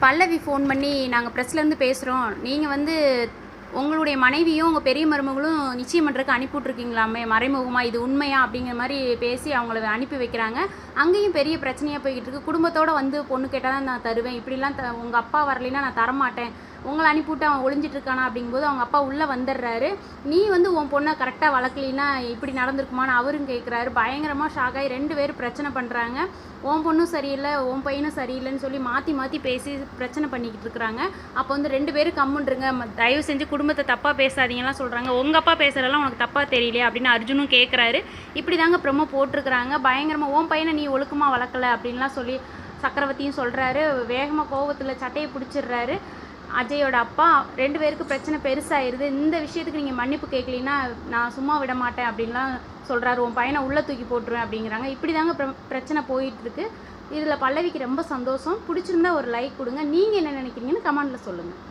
பல்லவி phone பண்ணி, "நாங்க ப்ரெஸ்லேருந்து பேசுகிறோம். நீங்கள் வந்து உங்களுடைய மனைவியும் உங்கள் பெரிய மருமகளும் நிச்சயம் பண்ணுறதுக்கு அனுப்பிவிட்ருக்கீங்களாமே மறைமுகமாக, இது உண்மையா?" அப்படிங்கிற மாதிரி பேசி அவங்கள அனுப்பி வைக்கிறாங்க. அங்கேயும் பெரிய பிரச்சனையாக போய்கிட்டு இருக்குது. குடும்பத்தோடு வந்து பொண்ணு கேட்டால் தான் நான் தருவேன், இப்படிலாம் உங்கள் அப்பா வரலைன்னா நான் தரமாட்டேன், உங்களை அனுப்பிவிட்டு அவன் ஒளிஞ்சிட்ருக்கானா அப்படிங்கும்போது அவங்க அப்பா உள்ளே வந்துடுறாரு. "நீ வந்து உன் பொண்ணை கரெக்டாக வளர்க்கலின்னா இப்படி நடந்திருக்குமான்னு அவரும் கேட்குறாரு. பயங்கரமாக ஷாக்காகி 2 பேரும் பிரச்சனை பண்ணுறாங்க. உன் பொண்ணும் சரியில்லை, உன் பையனும் சரியில்லைன்னு சொல்லி மாற்றி மாற்றி பேசி பிரச்சனை பண்ணிக்கிட்டு இருக்கிறாங்க. அப்போ வந்து 2 பேரும் கம்முன்றுங்க, தயவு செஞ்சு குடும்பத்தை தப்பாக பேசாதீங்கலாம் சொல்கிறாங்க. "உங்கள் அப்பா பேசுகிறதெல்லாம் உனக்கு தப்பாக தெரியலையா?" அப்படின்னு அர்ஜுனும் கேட்குறாரு. இப்படி தாங்க ப்ரொமோ போட்டிருக்கிறாங்க. பயங்கரமாக "உன் பையனை நீ ஒழுக்கமாக வளர்க்கலை" அப்படின்லாம் சொல்லி சக்கரவர்த்தியும் சொல்கிறாரு. வேகமாக கோவத்தில் சட்டையை பிடிச்சிடுறாரு அஜயோட அப்பா. 2 பேருக்கு பிரச்சனை பெருசாகிடுது. "இந்த விஷயத்துக்கு நீங்கள் மன்னிப்பு கேட்கலின்னா நான் சும்மா விட மாட்டேன்" அப்படின்லாம் சொல்கிறாரு. "உன் பையனை உள்ளே தூக்கி போட்டுருவேன்" அப்படிங்கிறாங்க. இப்படி தாங்க பிரச்சனை போயிட்டுருக்கு. இதில் பல்லவிக்கு ரொம்ப சந்தோஷம். பிடிச்சிருந்தா ஒரு லைக் கொடுங்க. நீங்கள் என்ன நினைக்கிறீங்கன்னு கமெண்ட்டில் சொல்லுங்கள்.